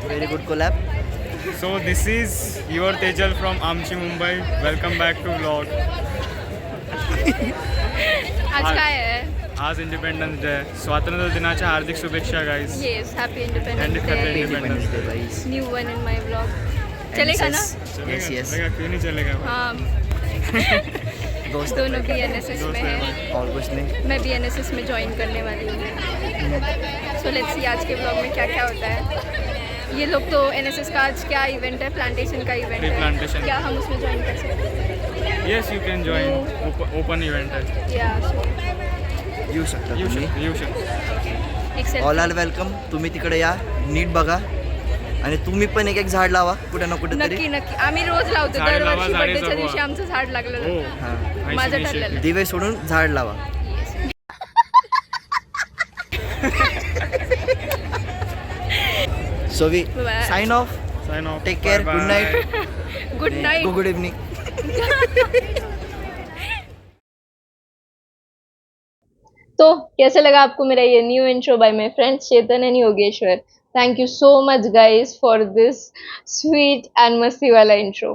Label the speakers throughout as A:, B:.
A: Very good collab.
B: So this is your Tejal from Amchi, Mumbai. Welcome back to vlog.
C: आज काय आहे?
B: आज independence day, स्वातंत्र्य दिनाच्या हार्दिक शुभेच्छा guys.
C: Yes happy
B: And
C: independence
B: happy
C: day.
A: Independence Day, guys.
C: New one in my vlog. चलेगा ना?
A: Yes, yes.
B: चलेगा क्यों नहीं चलेगा?
C: हाँ
A: दोस्त
C: दोनों भी एनएसएस में हैं.
A: और कुछ नहीं.
C: मैं भी एनएसएस में ज्वाइन करने वाली हूँ. सो लेट्स सी आज के व्लॉग में क्या क्या होता है. ये लोग तो एनएसएस का आज क्या इवेंट है? प्लांटेशन का इवेंट
B: Tree
C: है.
B: plantation.
C: क्या हम उसमें ज्वाइन कर सकते हैं?
B: Yes, you can join. Open event है.
C: या सो
A: येऊ शकता तुम्ही.
B: You should.
C: एक सेल्फी.
A: All are welcome. तुम्ही तिकडे या, नीट बघा आणि तुम्ही पण एक एक झाड लावा कुठे ना कुठे तरी.
C: नक्की नक्की आम्ही रोज लावतो.
B: झाडे लावा,
C: दरवर्षी
B: झाडे
C: बर्थडेच्या
B: जगवा.
C: दिवशी आमचं झाड लागलं
B: हो.
C: जातं.
A: हां.
C: माझं
B: Nice
C: ठरलेलं.
B: initiative.
A: दिवे सोडून झाड लावा. So we
C: Bye.
A: Sign off.
B: Sign off.
A: Take care.
B: Bye
A: Good
B: bye.
A: night.
C: Good night.
A: Good evening.
C: तो कैसे लगा आपको मेरा ये new intro by my friends Chetan and Yogeshwar. Thank you so much guys for this sweet and मस्ती वाला intro.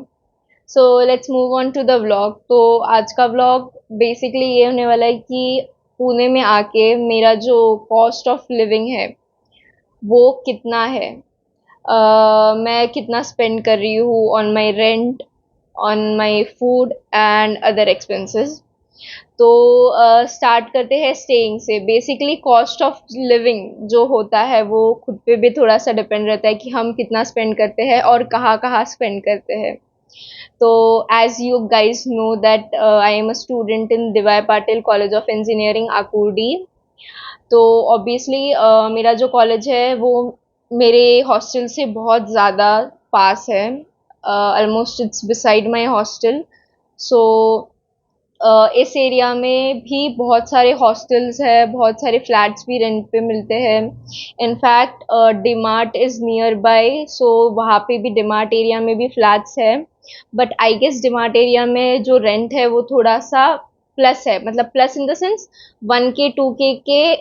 C: So let's move on to the vlog. तो आज का व्लॉग बेसिकली ये होने वाला है कि पुणे में आके मेरा जो कॉस्ट ऑफ लिविंग है वो कितना है. मैं कितना स्पेंड कर रही हूँ on my rent, on my food and other expenses. तो स्टार्ट करते हैं स्टेइंग से. बेसिकली कॉस्ट ऑफ लिविंग जो होता है वो खुद पे भी थोड़ा सा डिपेंड रहता है कि हम कितना स्पेंड करते हैं और कहाँ कहाँ स्पेंड करते हैं. तो as you guys know that I am a student in DY Patil college of engineering Akurdi. तो ऑब्वियसली मेरा जो कॉलेज है वो मेरे हॉस्टल से बहुत ज़्यादा पास है. Almost it's beside my hostel. So इस एरिया में भी बहुत सारे हॉस्टल्स है, बहुत सारे फ्लैट्स भी रेंट पे मिलते हैं. In fact DMart is nearby, so वहाँ पे भी डीमार्ट एरिया में भी फ्लैट्स है. But I guess DMart area में जो रेंट है वो थोड़ा सा प्लस है. मतलब plus in the sense 1K 2K के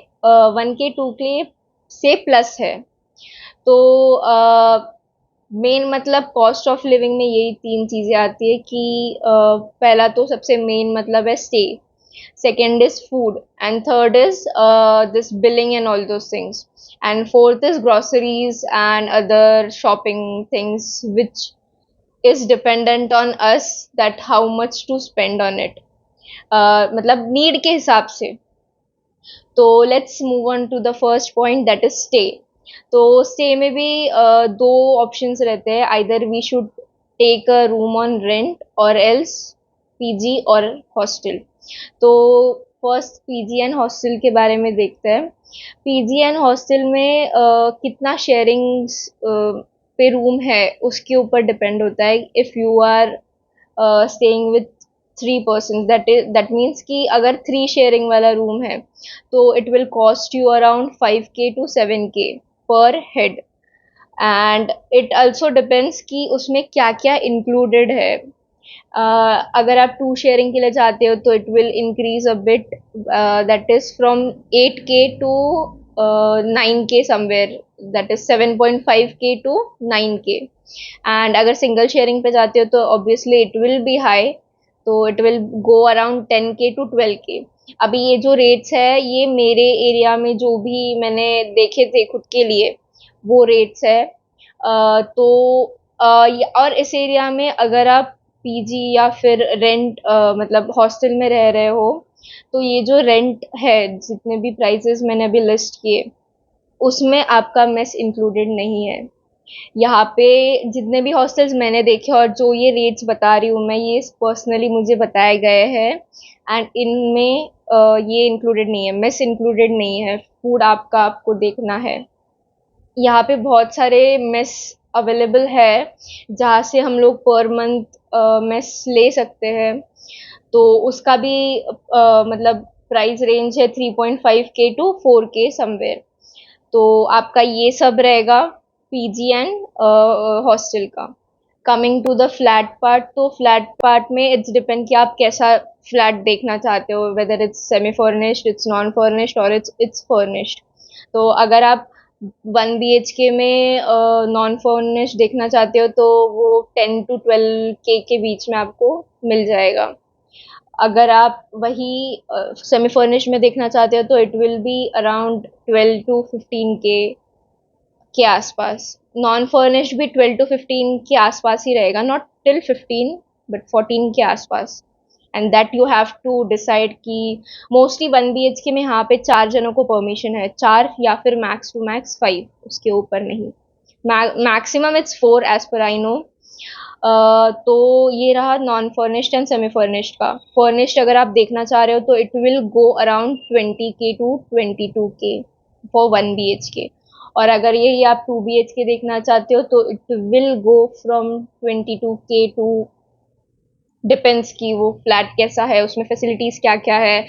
C: 1K 2K से प्लस है. तो मेन मतलब कॉस्ट ऑफ लिविंग में यही तीन चीज़ें आती है कि पहला तो सबसे मेन मतलब है stay, second is food and third is this billing and all those things and fourth is groceries and other shopping things which is dependent on us that how much to spend on it. मतलब need के हिसाब से. तो let's move on to the first point that is stay. तो stay में भी दो options रहते हैं. Either we should take a room on rent और एल्स पीजी और हॉस्टल. तो फर्स्ट पीजी एंड हॉस्टल के बारे में देखते हैं. पीजी एंड हॉस्टल में कितना शेयरिंग पे रूम है उसके ऊपर डिपेंड होता है. If you are staying with 3 persons, that means कि अगर 3 शेयरिंग वाला रूम है तो it will cost you around 5K to 7K पर head. And it also depends कि उसमें क्या क्या इंक्लूडेड है. अगर आप 2 शेयरिंग के लिए जाते हो तो it will increase a bit, that is from 8K to 9K somewhere, that is 7.5K to 9K. And अगर सिंगल शेयरिंग पे जाते हो तो obviously it will be high, तो it will go around 10K to 12K. अभी ये जो rates है ये मेरे एरिया में जो भी मैंने देखे थे खुद के लिए वो रेट्स है. तो और इस एरिया में अगर आप पीजी या फिर रेंट मतलब हॉस्टल में रह रहे हो तो ये जो रेंट है जितने भी प्राइसेस मैंने अभी लिस्ट किए उसमें आपका मेस इंक्लूडेड नहीं है. यहाँ पे जितने भी हॉस्टल्स मैंने देखे और जो ये रेट्स बता रही हूँ मैं, ये पर्सनली मुझे बताए गए हैं एंड इनमें ये इंक्लूडेड नहीं है, मेस इंक्लूडेड नहीं है. फूड आपको देखना है. यहाँ पे बहुत सारे मेस अवेलेबल है जहाँ से हम लोग पर मंथ मेस ले सकते हैं. तो उसका भी मतलब प्राइस रेंज है 3.5K to 4K समवेयर. तो आपका ये सब रहेगा पीजी एंड हॉस्टल का. Coming to the flat part, तो फ्लैट पार्ट में इट्स डिपेंड कि आप कैसा फ्लैट देखना चाहते हो, whether it's semi furnished, it's non furnished और इट्स फर्निश्ड. तो अगर आप 1 BHK में नॉन फर्निश्ड देखना चाहते हो तो वो 10 to 12 के बीच में आपको मिल जाएगा। अगर आप वही सेमी फर्निश्ड में देखना चाहते हो तो it will be around 12 to 15 के आसपास। नॉन फर्निश्ड भी 12 to 15 के आसपास ही रहेगा, नॉट टिल 15 बट 14 के आसपास। And that you have to decide कि मोस्टली 1 BHK में यहाँ पे 4 जनों को परमिशन है, 4 या फिर मैक्स टू मैक्स 5, उसके ऊपर नहीं। Maximum it's 4 as per I know. तो ये रहा non furnished and semi furnished का। फर्निश्ड अगर आप देखना चाह रहे हो तो it will go around 20K to 22K for 1 BHK। और अगर यही आप 2 BHK देखना चाहते हो तो it will go from 22K to, depends कि वो फ्लैट कैसा है, उसमें फैसिलिटीज़ क्या क्या है।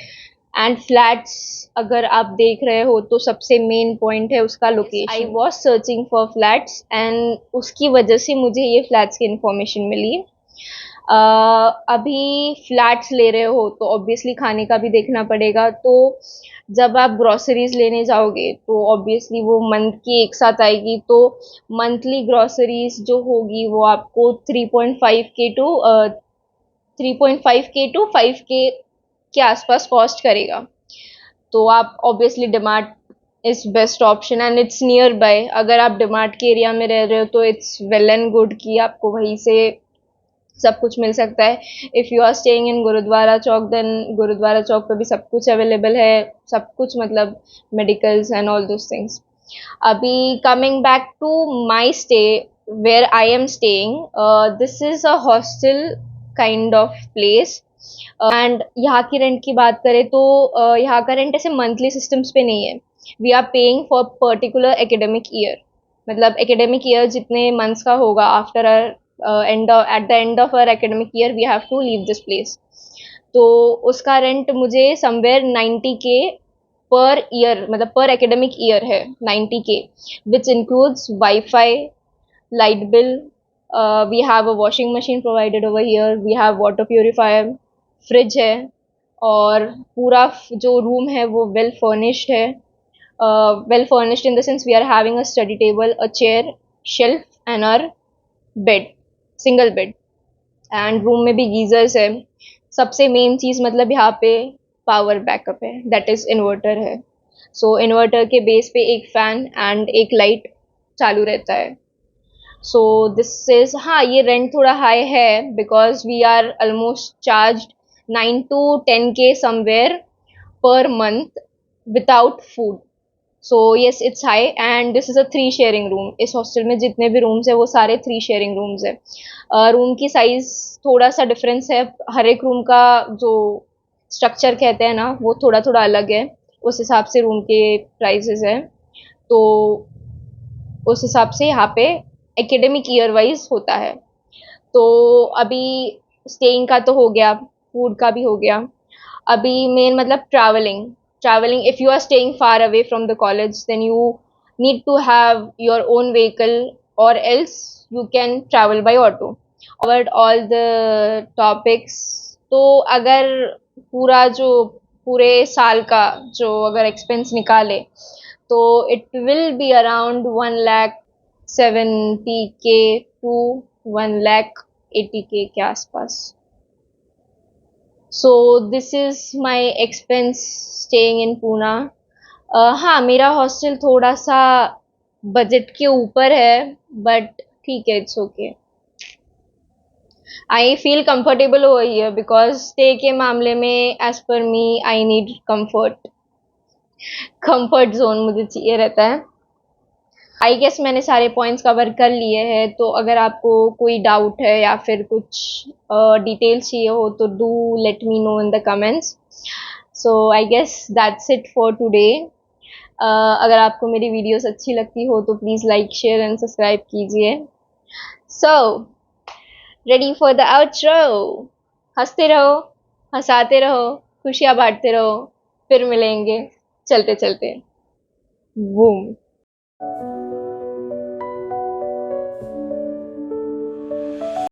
C: एंड फ्लैट्स अगर आप देख रहे हो तो सबसे मेन पॉइंट है उसका location. I was searching for flats and उसकी वजह से मुझे ये फ्लैट्स की इन्फॉर्मेशन मिली। अभी फ्लैट्स ले रहे हो तो ऑब्वियसली खाने का भी देखना पड़ेगा। तो जब आप ग्रॉसरीज लेने जाओगे तो ऑब्वियसली वो मंथ की एक साथ आएगी, तो मंथली ग्रॉसरीज जो होगी वो आपको 3.5K to 5K के आसपास कॉस्ट करेगा। तो आप obviously DMart is best option and it's near by. अगर आप डिमार्ट के एरिया में रह रहे हो तो इट्स वेल एंड गुड कि आपको वहीं से सब कुछ मिल सकता है। If you are staying in Gurudwara Chowk then Gurudwara Chowk पे भी सब कुछ अवेलेबल है, सब कुछ मतलब medicals and all those things. अभी coming back to my stay where I am staying, this is a hostel kind of place. And यहाँ की रेंट की बात करें तो यहाँ का रेंट ऐसे मंथली सिस्टम्स पे नहीं है। We are paying for particular academic year, मतलब एकेडमिक ईयर जितने मंथ्स का होगा after at the end of our academic year we have to leave this place. तो उसका रेंट मुझे समवेयर 90K पर ईयर, मतलब पर एकेडमिक ईयर है 90K, which includes wifi, light bill, we have a washing machine provided over here, we have water purifier, fridge है, और पूरा जो रूम है वो वेल फर्निश्ड है। Well furnished in the sense we are having a study table, a chair, shelf and our bed, single bed. एंड room में भी गीजर्स है। सबसे मेन चीज़ मतलब यहाँ पे पावर बैकअप है, दैट इज़ इन्वर्टर है। सो इन्वर्टर के बेस पे एक फ़ैन एंड एक लाइट चालू रहता है। सो दिस इज, हाँ ये रेंट थोड़ा हाई है because we are almost charge 9 to 10K somewhere per month without food. So yes it's high and this is a 3 sharing room. इस हॉस्टल में जितने भी रूम्स है वो सारे 3 शेयरिंग रूम्स है। रूम की साइज़ थोड़ा सा डिफरेंस है, हर एक रूम का जो स्ट्रक्चर कहते हैं ना वो थोड़ा थोड़ा अलग है, उस हिसाब से रूम के प्राइसेस हैं। तो उस हिसाब से यहाँ पे एकेडमिक ईयर वाइज होता है। तो अभी स्टेइंग का तो हो गया, फूड का भी हो गया। अभी मेन मतलब travelling if you are staying far away from the college then you need to have your own vehicle और else you can travel by auto. Covered all the topics. तो अगर पूरे साल का जो अगर एक्सपेंस निकाले तो it will be around 1,70K to 1,80K के आसपास। So this is my expense staying in Poona. हाँ मेरा हॉस्टल थोड़ा सा बजट के ऊपर है बट ठीक है, it's okay. I feel comfortable over here because stay के मामले में as per me I need comfort zone मुझे चाहिए रहता है। आई गेस मैंने सारे पॉइंट्स कवर कर लिए हैं। तो अगर आपको कोई डाउट है या फिर कुछ डिटेल्स चाहिए हो तो do let me know in the comments. So I guess that's it for today. अगर आपको मेरी वीडियोस अच्छी लगती हो तो please like share and subscribe कीजिए। So ready for the outro. हंसते रहो, हंसाते रहो, खुशियाँ बांटते रहो, फिर मिलेंगे चलते चलते। बूम।